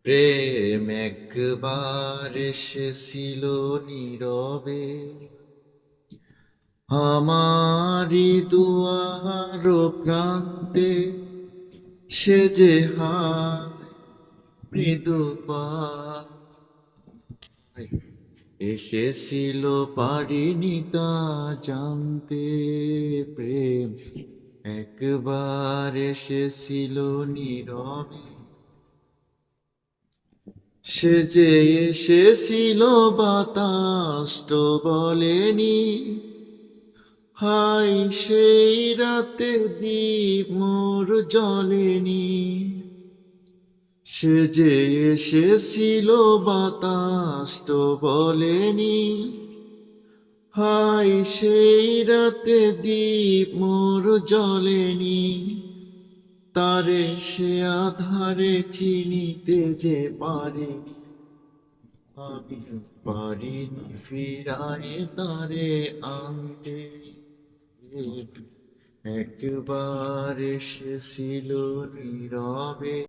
প্রেম একবার এসেছিল নীরবে, আমারি দুয়ার প্রান্তে। সে যে হায় মৃদু পায় এসেছিল, পারিনি তা জানতে। প্রেম একবার এসেছিল নীরবে, সে যে এসেছিল বাতাস তো বলেনি। হাই সেই রাতে দ্বীপ মোর জ্বলেনি। সে যে এসেছিল বাতাস তো বলেনি। হাই সেই রাতে দ্বীপ মোর জ্বলেনি। তারে সে আধারে চিনিতে যে পারিনি, আমি পারিনি ফিরায়ে তারে আনতে। একবার এসেছিল নীরবে।